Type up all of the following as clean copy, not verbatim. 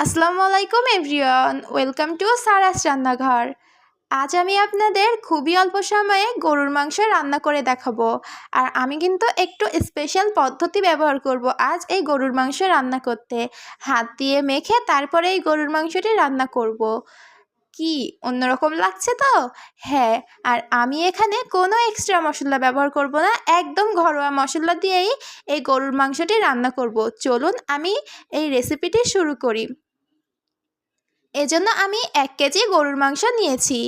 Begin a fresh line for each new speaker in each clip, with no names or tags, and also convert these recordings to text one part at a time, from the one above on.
আসসালামু আলাইকুম everyone, welcome to সারাস রান্নাঘর। আজ আমি আপনাদের খুবই অল্প সময়ে গরুর মাংস রান্না করে দেখাবো। আর আমি কিন্তু একটু স্পেশাল পদ্ধতি ব্যবহার করব আজ এই গরুর মাংস রান্না করতে। হাত দিয়ে মেখে তারপরে এই গরুর মাংসটি রান্না করব। কি অন্যরকম লাগছে তো? হ্যাঁ, আর আমি এখানে কোনো এক্সট্রা মশলা ব্যবহার করব না, একদম ঘরোয়া মশলা দিয়েই এই গরুর মাংসটি রান্না করব। চলুন আমি এই রেসিপিটি শুরু করি। এজন্য আমি 1 কেজি গরুর মাংস নিয়েছি।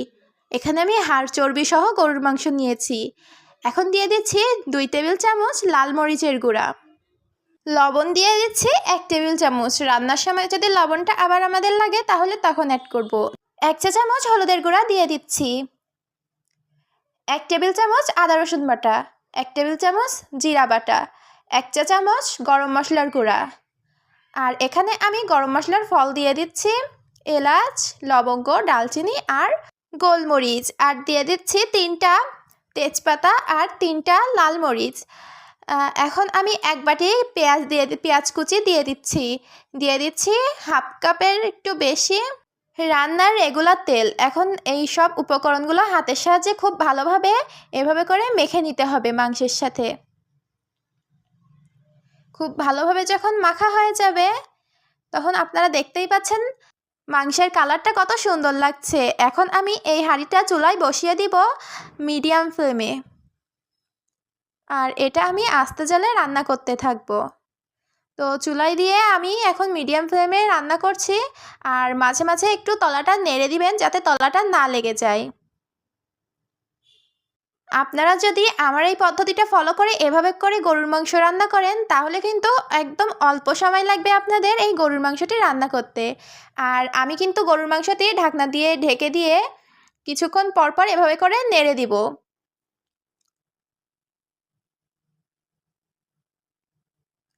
এখানে আমি হাড় চর্বি সহ গরুর মাংস নিয়েছি। এখন দিয়ে দিচ্ছি 2 টেবিল চামচ লাল মরিচের গুঁড়া। লবণ দিয়ে দিচ্ছি 1 টেবিল চামচ। রান্নার সময় যদি লবণটা আবার আমাদের লাগে তাহলে তখন অ্যাড করব। 1 চা চামচ হলুদের গুঁড়া দিয়ে দিচ্ছি। 1 টেবিল চামচ আদা রসুন বাটা, 1 টেবিল চামচ জিরা বাটা, 1 চা চামচ গরম মশলার গুঁড়া। আর এখানে আমি গরম মশলার ফল দিয়ে দিচ্ছি, এলাচ, লবঙ্গ, ডালচিনি আর গোলমরিচ। আর দিয়ে দিচ্ছি 3টা তেজপাতা আর 3টা লাল মরিচ। এখন আমি 1 বাটি পেঁয়াজ কুচি দিয়ে দিচ্ছি হাফ কাপের একটু বেশি রান্নার রেগুলার তেল। এখন এই সব উপকরণগুলো হাতের সাহায্যে খুব ভালোভাবে এভাবে করে মেখে নিতে হবে মাংসের সাথে। খুব ভালোভাবে যখন মাখা হয়ে যাবে তখন আপনারা দেখতেই পাচ্ছেন মাংসের কালারটা কত সুন্দর লাগছে। এখন আমি এই হাঁড়িটা চুলায় বসিয়ে দিব মিডিয়াম ফ্লেমে। আর এটা আমি আস্তে জালে রান্না করতে থাকবো। তো চুলায় দিয়ে আমি এখন মিডিয়াম ফ্লেমে রান্না করছি। আর মাঝে মাঝে একটু তলাটা নেড়ে দিবেন যাতে তলাটা না লেগে যায়। আপনারা যদি আমার এই পদ্ধতিটা ফলো করে এভাবে করে গরুর মাংস রান্না করেন তাহলে কিন্তু একদম অল্প সময় লাগবে আপনাদের এই গরুর মাংসটি রান্না করতে। আর আমি কিন্তু গরুর মাংসটি ঢাকনা দিয়ে ঢেকে দিয়ে কিছুক্ষণ পরপর এভাবে করে নেড়ে দিব।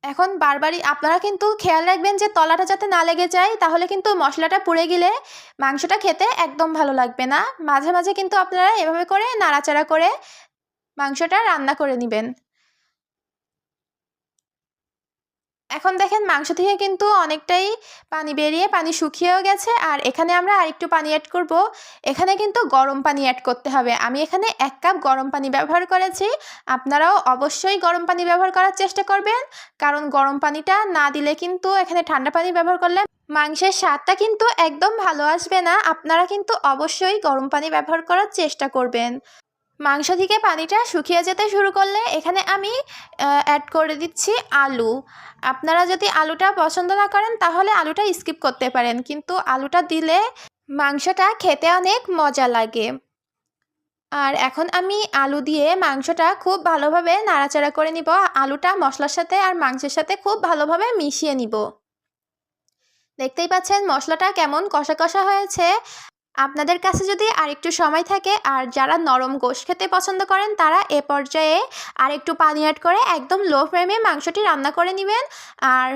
এখন বারবারই আপনারা কিন্তু খেয়াল রাখবেন যে তলাটা যাতে না লেগে যায়, তাহলে কিন্তু মশলাটা পুড়ে গেলে মাংসটা খেতে একদম ভালো লাগবে না। মাঝে মাঝে কিন্তু আপনারা এভাবে করে নাড়াচাড়া করে মাংসটা রান্না করে নেবেন। এখন দেখেন মাংস থেকে কিন্তু অনেকটাই পানি বেরিয়ে পানি শুকিয়েও গেছে। আর এখানে আমরা আরেকটু পানি অ্যাড করব। এখানে কিন্তু গরম পানি অ্যাড করতে হবে। আমি এখানে 1 কাপ গরম পানি ব্যবহার করেছি। আপনারাও অবশ্যই গরম পানি ব্যবহার করার চেষ্টা করবেন, কারণ গরম পানিটা না দিলে কিন্তু এখানে ঠান্ডা পানি ব্যবহার করলে মাংসের স্বাদটা কিন্তু একদম ভালো আসবে না। আপনারা কিন্তু অবশ্যই গরম পানি ব্যবহার করার চেষ্টা করবেন। মাংস থেকে পানিটা শুকিয়ে যেতে শুরু করলে এখানে আমি অ্যাড করে দিচ্ছি আলু। আপনারা যদি আলুটা পছন্দ না করেন তাহলে আলুটা স্কিপ করতে পারেন, কিন্তু আলুটা দিলে মাংসটা খেতে অনেক মজা লাগে। আর এখন আমি আলু দিয়ে মাংসটা খুব ভালোভাবে নাড়াচাড়া করে নিব। আলুটা মশলার সাথে আর মাংসের সাথে খুব ভালোভাবে মিশিয়ে নিব। দেখতেই পাচ্ছেন মশলাটা কেমন কষা কষা হয়েছে। আপনাদের কাছে যদি আরেকটু সময় থাকে আর যারা নরম গোশত খেতে পছন্দ করেন তারা এ পর্যায়ে আরেকটু পানি অ্যাড করে একদম লো ফ্লেমে মাংসটি রান্না করে নেবেন। আর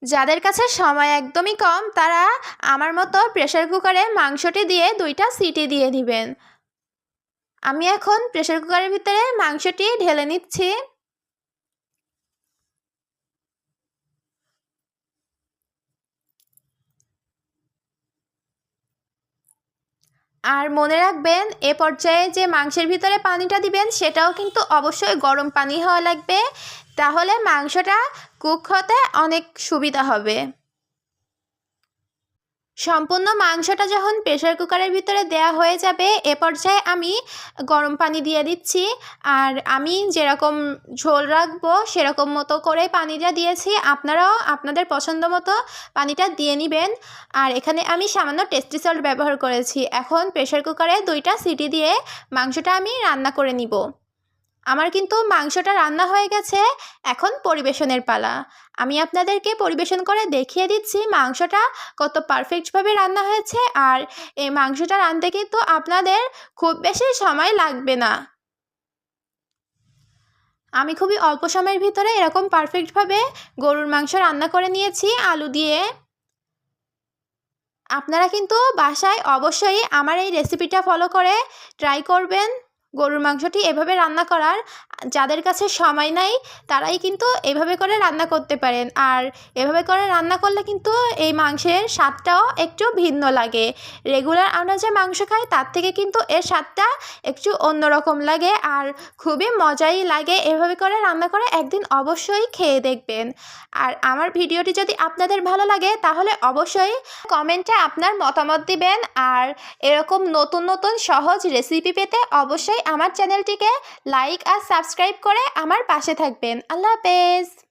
যাদের কাছে সময় একদমই কম তারা আমার মতো প্রেসার কুকারে মাংসটি দিয়ে 2টা সিটি দিয়ে দিবেন। আমি এখন প্রেসার কুকারের ভিতরে মাংসটি ঢেলে নিচ্ছি। আর মনে রাখবেন এ পর্যায়ে যে মাংসের ভিতরে পানিটা দিবেন সেটাও কিন্তু অবশ্যই গরম পানি হওয়া লাগবে, তাহলে মাংসটা কুক হতে অনেক সুবিধা হবে। সম্পূর্ণ মাংসটা যখন প্রেসার কুকারের ভিতরে দেয়া হয়ে যাবে এ পর্যায়ে আমি গরম পানি দিয়ে দিচ্ছি। আর আমি যেরকম ঝোল রাখবো সেরকম মতো করে পানিটা দিয়েছি, আপনারাও আপনাদের পছন্দ মতো পানিটা দিয়ে নেবেন। আর এখানে আমি সামান্য টেস্টি সল্ট ব্যবহার করেছি। এখন প্রেসার কুকারে 2টা সিটি দিয়ে মাংসটা আমি রান্না করে নিব। আমার কিন্তু মাংসটা রান্না হয়ে গেছে, এখন পরিবেশনের পালা। আমি আপনাদেরকে পরিবেশন করে দেখিয়ে দিচ্ছি মাংসটা কত পারফেক্টভাবে রান্না হয়েছে। আর এই মাংসটা রাঁধতে কিন্তু আপনাদের খুব বেশি সময় লাগবে না। আমি খুবই অল্প সময়ের ভিতরে এরকম পারফেক্টভাবে গরুর মাংস রান্না করে নিয়েছি আলু দিয়ে। আপনারা কিন্তু বাসায় অবশ্যই আমার এই রেসিপিটা ফলো করে ট্রাই করবেন গরুর মাংসটি এভাবে রান্না করার। যাদের কাছে সময় নাই তারাই কিন্তু এভাবে করে রান্না করতে পারেন। আর এভাবে করে রান্না করলে কিন্তু এই মাংসের স্বাদটাও একটু ভিন্ন লাগে। রেগুলার আমরা যে মাংস খাই তার থেকে কিন্তু এর স্বাদটা একটু অন্যরকম লাগে আর খুবই মজাই লাগে। এভাবে করে রান্না করে একদিন অবশ্যই খেয়ে দেখবেন। আর আমার ভিডিওটি যদি আপনাদের ভালো লাগে তাহলে অবশ্যই কমেন্টে আপনার মতামত দিবেন। আর এরকম নতুন নতুন সহজ রেসিপি পেতে অবশ্যই আমার চ্যানেলটিকে লাইক আর সাবস্ক্রাইব করে আমার পাশে থাকবেন। আল্লাহ হাফেজ।